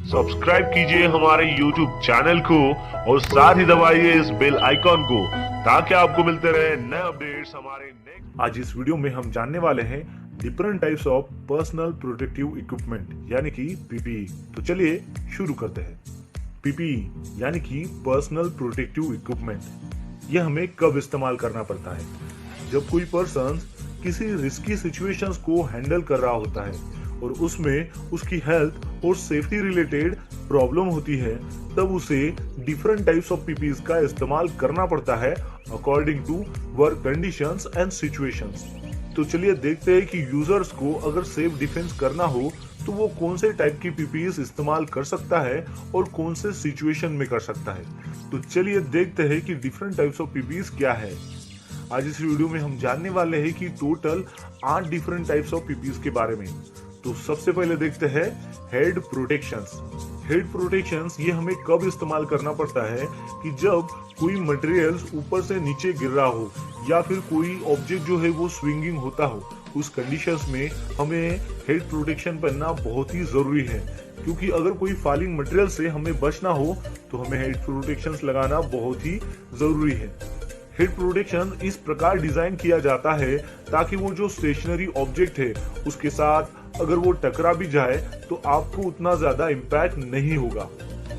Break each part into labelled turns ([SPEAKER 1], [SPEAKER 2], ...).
[SPEAKER 1] Subscribe कीजिए हमारे YouTube channel को और साथ ही दबाइए इस बेल आइकॉन को ताकि आपको मिलते रहे नए अपडेट्स हमारे नेक्स्ट। आज इस वीडियो में हम जानने वाले हैं different types of personal protective equipment यानी कि पीपीई। तो चलिए शुरू करते हैं। पीपीई यानी कि पर्सनल प्रोटेक्टिव इक्विपमेंट, यह हमें कब इस्तेमाल करना पड़ता है? जब कोई पर्सन किसी रिस्की सिचुएशंस को हैंडल कर रहा होता है और उसमें उसकी हेल्थ और सेफ्टी रिलेटेड प्रॉब्लम होती है, तब उसे डिफरेंट टाइप्स ऑफ पीपीईज का इस्तेमाल करना पड़ता है according to work conditions and situations. तो चलिए देखते हैं कि यूजर्स को अगर सेफ डिफेंस करना हो तो वो कौन से टाइप की पीपीईज इस्तेमाल कर सकता है और कौन से सिचुएशन में कर सकता है। तो चलिए देखते हैं कि डिफरेंट टाइप्स ऑफ पीपीईज क्या है। आज इस वीडियो में हम जानने वाले हैं कि total 8 different types of PPEs के बारे में। तो सबसे पहले देखते हैं हेड प्रोटेक्शंस। हेड प्रोटेक्शंस ये हमें कब इस्तेमाल करना पड़ता है कि जब कोई मटेरियल्स ऊपर से नीचे गिर रहा हो या फिर कोई ऑब्जेक्ट जो है वो स्विंगिंग होता हो, उस कंडीशंस में हमें हेड प्रोटेक्शन पहनना बहुत ही जरूरी है, क्योंकि अगर कोई फॉलिंग मटेरियल से हमें बचना हो तो हमें हेड प्रोटेक्शंस लगाना बहुत ही जरूरी है। हेड प्रोटेक्शन इस प्रकार डिजाइन किया जाता है ताकि वो जो स्टेशनरी ऑब्जेक्ट है उसके साथ अगर वो टकरा भी जाए तो आपको उतना ज्यादा इम्पैक्ट नहीं होगा।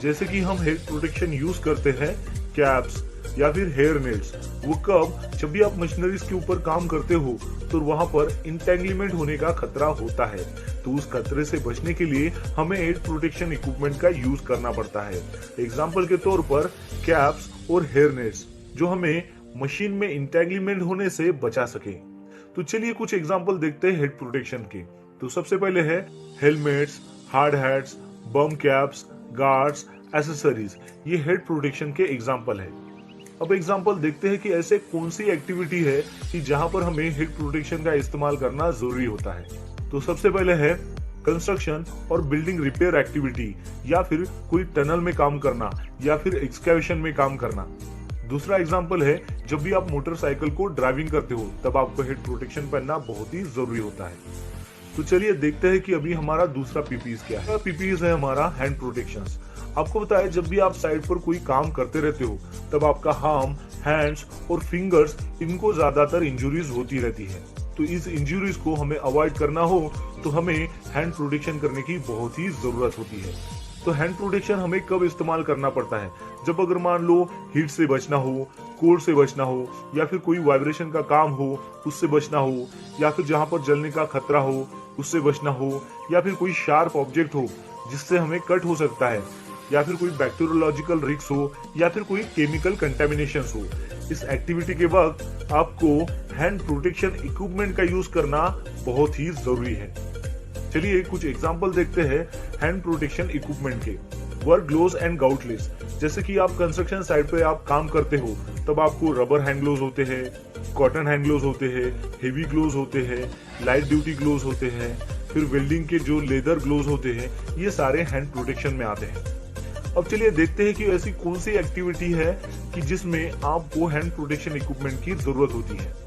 [SPEAKER 1] जैसे कि हम हेड प्रोटेक्शन यूज करते हैं कैप्स या फिर हेयर नेट्स, वो कब? जब भी आप मशीनरीज के ऊपर काम करते हो तो वहां पर इंटेंगलमेंट होने का खतरा होता है, तो उस खतरे से बचने के लिए हमें हेड प्रोटेक्शन इक्विपमेंट का यूज करना पड़ता है। एग्जाम्पल के तौर पर कैप्स और हेयर नेट्स जो हमें मशीन में इंटेंगलमेंट होने से बचा सके। तो चलिए कुछ एग्जांपल देखते हैं हेड प्रोटेक्शन के। तो सबसे पहले है हेलमेट्स, हार्ड हैट्स, बम कैप्स, गार्ड्स, एसेसरीज। ये हेड प्रोटेक्शन के एग्जांपल है। अब एग्जांपल देखते हैं कि ऐसे कौन सी एक्टिविटी है कि जहां पर हमें हेड प्रोटेक्शन का इस्तेमाल करना जरूरी होता है। तो सबसे पहले है कंस्ट्रक्शन और बिल्डिंग रिपेयर एक्टिविटी, या फिर कोई टनल में काम करना या फिर एक्सकैवेशन में काम करना। दूसरा एग्जांपल है जब भी आप मोटरसाइकिल को ड्राइविंग करते हो तब आपको हेड प्रोटेक्शन पहनना बहुत ही जरूरी होता है। तो चलिए देखते हैं कि अभी हमारा दूसरा पीपीईज क्या है। पीपीईज है हमारा हैंड प्रोटेक्शंस। आपको पता है जब भी आप साइड पर कोई काम करते रहते हो तब आपका हार्म, हैंड्स और फिंगर्स, इनको ज्यादातर इंजुरीज होती रहती है। तो इस इंजुरीज को हमें अवॉइड करना हो तो हमें हैंड प्रोटेक्शन करने की बहुत ही जरूरत होती है। तो हैंड प्रोटेक्शन हमें कब इस्तेमाल करना पड़ता है? जब अगर मान लो हीट से बचना हो, कोल्ड से बचना हो, या फिर कोई वाइब्रेशन का काम हो उससे बचना हो, या फिर जहां पर जलने का खतरा हो उससे बचना हो, या फिर कोई शार्प ऑब्जेक्ट हो जिससे हमें कट हो सकता है, या फिर कोई बैक्टीरियोलॉजिकल रिस्क हो, या फिर कोई केमिकल कंटेमिनेशन हो। इस एक्टिविटी के वक्त आपको हैंड प्रोटेक्शन इक्विपमेंट का यूज करना बहुत ही जरूरी है। चलिए कुछ एग्जांपल देखते हैं हैंड प्रोटेक्शन इक्विपमेंट के। Work gloves and gauntlets. जैसे कि आप कंस्ट्रक्शन साइट पे आप काम करते हो तब आपको रबर हैंड ग्लोव्स होते हैं, कॉटन हैंड ग्लोव्स होते हैं, हेवी ग्लोव्स होते हैं, लाइट ड्यूटी ग्लोव्स होते हैं, फिर वेल्डिंग के जो लेदर ग्लोव्स होते हैं, ये सारे हैंड प्रोटेक्शन में आते हैं। अब चलिए देखते हैं कि ऐसी कौन सी एक्टिविटी है कि जिसमें आपको हैंड प्रोटेक्शन इक्विपमेंट की जरूरत होती है।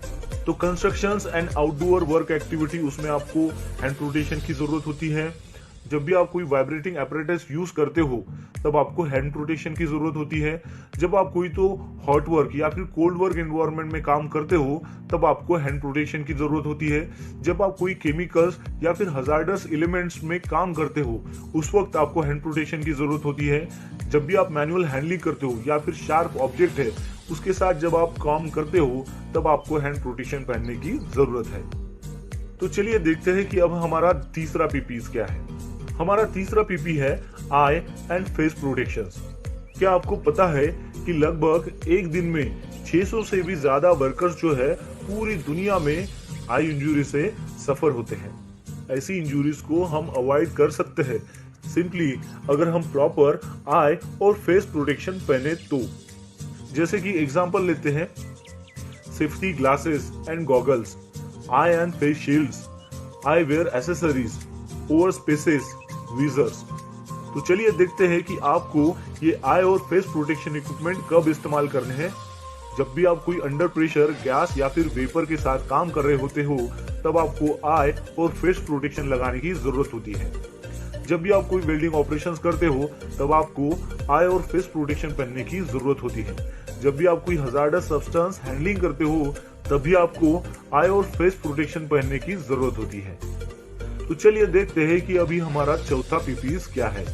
[SPEAKER 1] तो constructions and outdoor work activity, उसमें आपको हैंड प्रोटेक्शन की जरूरत होती है। जब भी आप कोई वाइब्रेटिंग एपरेटस यूज करते हो तब आपको हैंड प्रोटेक्शन की जरूरत होती है। जब आप कोई तो हॉट वर्क या फिर कोल्ड वर्क एनवायरनमेंट में काम करते हो तब आपको हैंड प्रोटेक्शन की जरूरत होती है। जब आप कोई केमिकल्स या फिर हजार्डस एलिमेंट्स में काम करते हो उस वक्त आपको हैंड प्रोटेक्शन की जरूरत होती है। जब भी आप मैनुअल हैंडलिंग करते हो या फिर शार्प ऑब्जेक्ट है उसके साथ जब आप काम करते हो तब आपको हैंड प्रोटेक्शन पहनने की जरूरत है। तो चलिए देखते हैं कि अब हमारा तीसरा पीपीईज क्या है। हमारा तीसरा पीपी है आई एंड फेस प्रोटेक्शंस। क्या आपको पता है कि लगभग एक दिन में 600 से भी ज्यादा वर्कर्स जो है पूरी दुनिया में आई इंजरी से सफर होते हैं। ऐसी इंजरीज को हम अवॉइड कर सकते हैं सिंपली अगर हम प्रॉपर आई और फेस प्रोटेक्शन पहने तो। जैसे कि एग्जांपल लेते हैं safety glasses and goggles, eye and face shields, eye wear accessories, over specs, visors. तो चलिए देखते हैं कि आपको ये आई और फेस प्रोटेक्शन इक्विपमेंट कब इस्तेमाल करने हैं। जब भी आप कोई अंडर प्रेशर गैस या फिर वेपर के साथ काम कर रहे होते हो तब आपको आई और फेस प्रोटेक्शन लगाने की जरूरत होती है। जब भी आप कोई वेल्डिंग ऑपरेशंस करते हो तब आपको आई और फेस प्रोटेक्शन पहनने की जरूरत होती है। जब भी आप कोई हजार्डस सब्सटेंस हैंडलिंग करते हो तब भी आपको आई और फेस प्रोटेक्शन पहनने की जरूरत होती है। तो चलिए देखते हैं कि अभी हमारा चौथा पीपीज क्या है।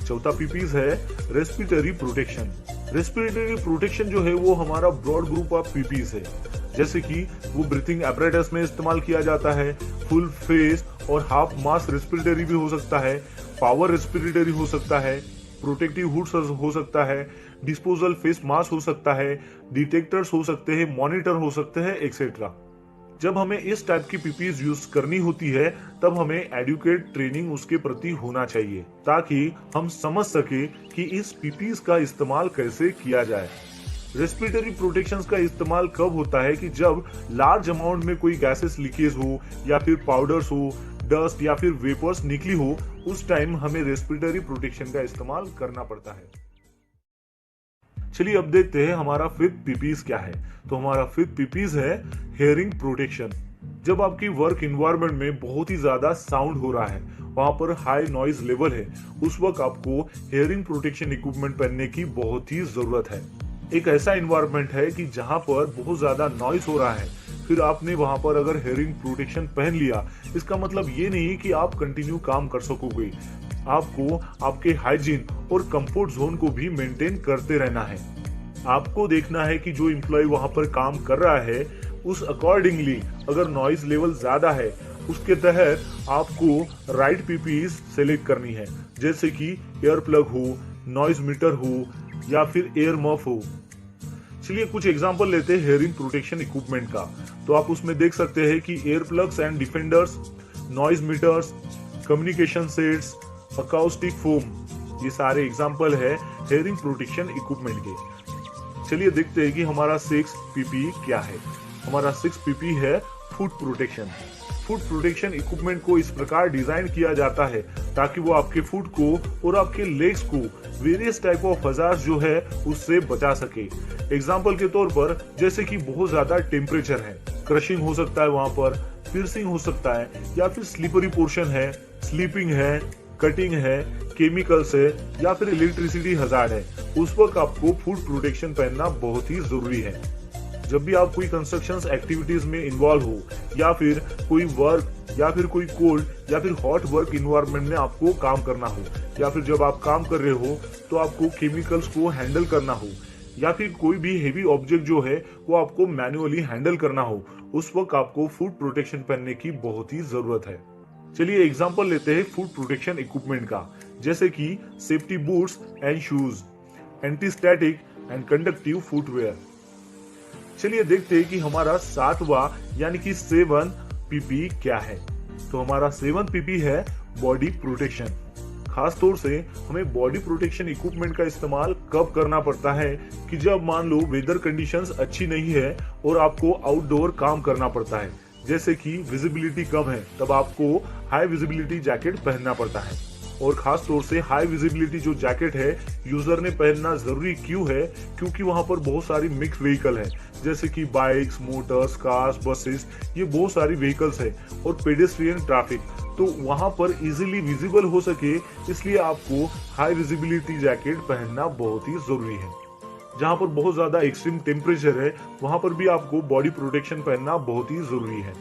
[SPEAKER 1] चौथा पीपीज है रेस्पिरेटरी प्रोटेक्शन। रेस्पिरेटरी प्रोटेक्शन जो है वो हमारा ब्रॉड ग्रुप ऑफ पीपीज है, जैसे कि वो ब्रीथिंग एपरेटस में इस्तेमाल किया जाता है, फुल फेस और हाफ मास्क रेस्पिरेटरी भी हो सकता है, पावर रेस्पिरेटरी हो सकता है, प्रोटेक्टिव हुड्स हो सकता है, डिस्पोजल फेस मास्क हो सकता है, डिटेक्टर्स हो सकते हैं, मॉनिटर हो सकते हैं, एक्सेट्रा। जब हमें इस टाइप की पीपीज यूज करनी होती है तब हमें एडुकेट ट्रेनिंग उसके प्रति होना चाहिए, ताकि हम समझ सके कि इस पीपीज का इस्तेमाल कैसे किया जाए। रेस्पिरेटरी प्रोटेक्शन का इस्तेमाल कब होता है कि जब लार्ज अमाउंट में कोई गैसेस लीकेज हो या फिर पाउडर्स हो, डस्ट या फिर वेपर्स निकली हो, उस टाइम हमें रेस्पिरेटरी प्रोटेक्शन का इस्तेमाल करना पड़ता है। चलिए अब देखते हैं हमारा फिफ्थ पीपीज क्या है। तो हमारा फिफ्थ पीपीज है हेयरिंग प्रोटेक्शन। जब आपकी वर्क इन्वायरमेंट में बहुत ही ज्यादा साउंड हो रहा है, वहां पर हाई नॉइज लेवल है, उस वक्त आपको हेयरिंग प्रोटेक्शन इक्विपमेंट पहनने की बहुत ही जरूरत है। एक ऐसा इन्वायरमेंट है कि जहां पर बहुत ज्यादा नॉइज हो रहा है, फिर आपने वहां पर अगर हेयरिंग प्रोटेक्शन पहन लिया, इसका मतलब ये नहीं कि आप कंटिन्यू काम कर सकोगे। आपको आपके हाइजीन और कंफर्ट जोन को भी मेंटेन करते रहना है। आपको देखना है कि जो एम्प्लॉय वहां पर काम कर रहा है उस अकॉर्डिंगली अगर नॉइज लेवल ज्यादा है, उसके तहत आपको राइट पीपीज सेलेक्ट करनी है, जैसे कि एयर प्लग हो, नॉइज मीटर हो या फिर एयर मफ हो। चलिए कुछ एग्जांपल लेते हैं हेयरिंग प्रोटेक्शन इक्विपमेंट का। तो आप उसमें देख सकते हैं कि air plugs and defenders, noise meters, communication sets, acoustic foam, ये सारे एग्जांपल है हेयरिंग प्रोटेक्शन इक्विपमेंट के। चलिए देखते हैं कि हमारा 6 पीपी क्या है। हमारा 6 पीपी है foot protection. Foot protection equipment को इस प्रकार डिजाइन किया जाता है ताकि वो आपके फुट को और आपके लेग्स को वेरियस टाइप ऑफ हजार्ड्स जो है उससे बचा सके। एग्जांपल के तौर पर जैसे कि बहुत ज्यादा टेम्परेचर है, क्रशिंग हो सकता है, वहां पर पियर्सिंग हो सकता है, या फिर स्लिपरी पोर्शन है, स्लीपिंग है, कटिंग है, केमिकल्स है या फिर इलेक्ट्रिसिटी हजार्ड है, उस वक्त आपको फुट प्रोटेक्शन पहनना बहुत ही जरूरी है। जब भी आप कोई कंस्ट्रक्शन एक्टिविटीज में इन्वॉल्व हो या फिर कोई वर्क या फिर कोई कोल्ड या फिर हॉट वर्क इन्वायरमेंट में आपको काम करना हो, या फिर जब आप काम कर रहे हो तो आपको केमिकल्स को हैंडल करना हो, या फिर कोई भी हेवी ऑब्जेक्ट जो है वो आपको मैन्युअली हैंडल करना हो, उस वक्त आपको फुट प्रोटेक्शन पहनने की बहुत ही जरूरत है। चलिए एग्जांपल लेते हैं फुट प्रोटेक्शन इक्विपमेंट का, जैसे कि safety boots and shoes, anti static and conductive footwear. चलिए देखते हैं कि हमारा 7वां यानी कि 7 पीपी क्या है। तो हमारा 7 पीपी है बॉडी प्रोटेक्शन। खास तौर से हमें बॉडी प्रोटेक्शन इक्विपमेंट का इस्तेमाल कब करना पड़ता है कि जब मान लो वेदर कंडीशंस अच्छी नहीं है और आपको आउटडोर काम करना पड़ता है, जैसे कि विजिबिलिटी कम है, तब आपको हाई विजिबिलिटी जैकेट पहनना पड़ता है। और खास तौर से हाई विजिबिलिटी जो जैकेट है यूजर ने पहनना जरूरी क्यों है, क्योंकि वहां पर बहुत सारी मिक्स व्हीकल है, जैसे कि बाइक्स, मोटर्स, कार्स, बसेस, ये बहुत सारी व्हीकल्स है और पेडेस्ट्रियन ट्रैफिक, तो वहां पर इजीली विजिबल हो सके, इसलिए आपको हाई विजिबिलिटी जैकेट पहनना बहुत ही जरूरी है। जहां पर बहुत ज्यादा एक्सट्रीम टेम्परेचर है वहां पर भी आपको बॉडी प्रोटेक्शन पहनना बहुत ही जरूरी है।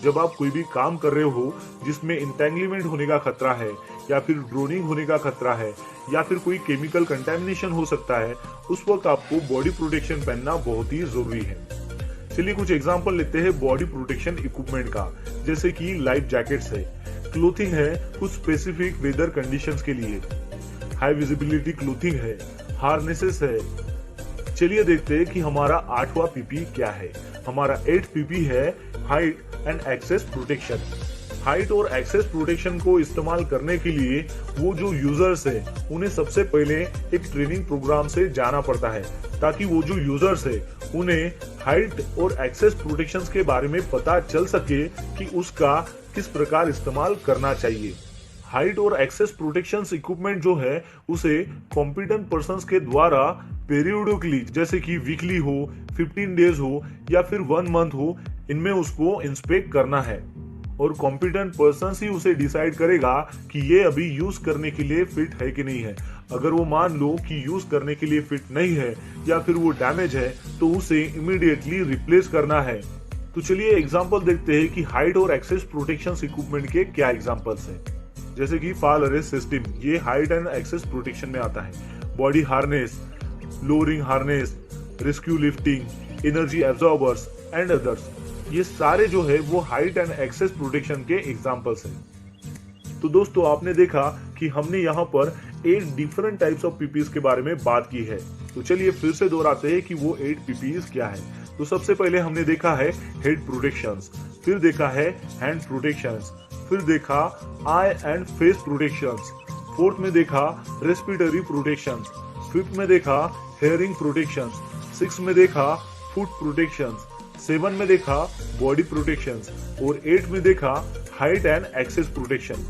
[SPEAKER 1] जब आप कोई भी काम कर रहे हो जिसमें इंटेंगलमेंट होने का खतरा है या फिर ड्रोनिंग होने का खतरा है या फिर कोई केमिकल कंटेमिनेशन हो सकता है, उस वक्त आपको बॉडी प्रोटेक्शन पहनना बहुत ही जरूरी है। चलिए कुछ एग्जांपल लेते हैं बॉडी प्रोटेक्शन इक्विपमेंट का, जैसे कि लाइफ जैकेट्स है, क्लोथिंग है कुछ स्पेसिफिक वेदर कंडीशंस के लिए, हाई विजिबिलिटी क्लोथिंग है, हार्नेसेस है। चलिए देखते हैं कि हमारा 8वां पीपी क्या है। हमारा 8 पीपी है height and access protection. Height और एक्सेस प्रोटेक्शन को इस्तेमाल करने के लिए वो जो यूजर्स है उन्हें सबसे पहले एक ट्रेनिंग प्रोग्राम से जाना पड़ता है, ताकि वो जो यूजर्स है उन्हें हाइट और एक्सेस प्रोटेक्शन के बारे में पता चल सके कि उसका किस प्रकार इस्तेमाल करना चाहिए। हाइट और एक्सेस प्रोटेक्शन इक्विपमेंट जो है उसे कॉम्पिटेंट पर्संस के द्वारा पेरियोडिकली, जैसे कि वीकली हो, 15 डेज हो या फिर 1 मंथ हो, इनमें उसको इंस्पेक्ट करना है। और कॉम्पिटेंट पर्सन ही उसे डिसाइड करेगा कि ये अभी यूज करने के लिए फिट है कि नहीं है। अगर वो मान लो कि यूज करने के लिए फिट नहीं है या फिर वो डैमेज है तो उसे इमीडिएटली रिप्लेस करना है। तो चलिए एग्जांपल देखते हैं कि हाइट और एक्सेस प्रोटेक्शन इक्विपमेंट के क्या एग्जांपल्स हैं। जैसे कि फॉल अरेस्ट सिस्टम, ये हाइट एंड एक्सेस प्रोटेक्शन में आता है। Body harness, lowering harness, rescue lifting, energy absorbers and others, ये सारे जो है वो हाइट एंड एक्सेस प्रोटेक्शन के एग्जांपल्स हैं। तो दोस्तों आपने देखा कि हमने यहाँ पर 8 डिफरेंट टाइप्स ऑफ पीपीज के बारे में बात की है। तो चलिए फिर से दोहराते हैं कि वो 8 पीपीज क्या है। तो सबसे पहले हमने देखा है हेड प्रोटेक्शंस, फिर देखा है हैंड प्रोटेक्शंस, फिर देखा आई एंड फेस प्रोटेक्शंस, फोर्थ में देखा रेस्पिरेटरी प्रोटेक्शंस, फिफ्थ में देखा हेयरिंग प्रोटेक्शंस, सिक्स में देखा फुट प्रोटेक्शंस, 7 में देखा बॉडी प्रोटेक्शंस और 8 में देखा हाइट एंड एक्सेस प्रोटेक्शन।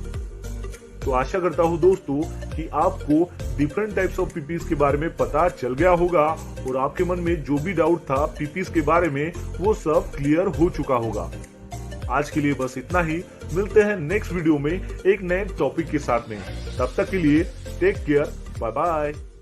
[SPEAKER 1] तो आशा करता हूँ दोस्तों कि आपको डिफरेंट टाइप्स ऑफ पीपीज के बारे में पता चल गया होगा और आपके मन में जो भी डाउट था पीपीज के बारे में वो सब क्लियर हो चुका होगा। आज के लिए बस इतना ही, मिलते हैं नेक्स्ट वीडियो में एक नए टॉपिक के साथ में। तब तक के लिए टेक केयर, बाय बाय।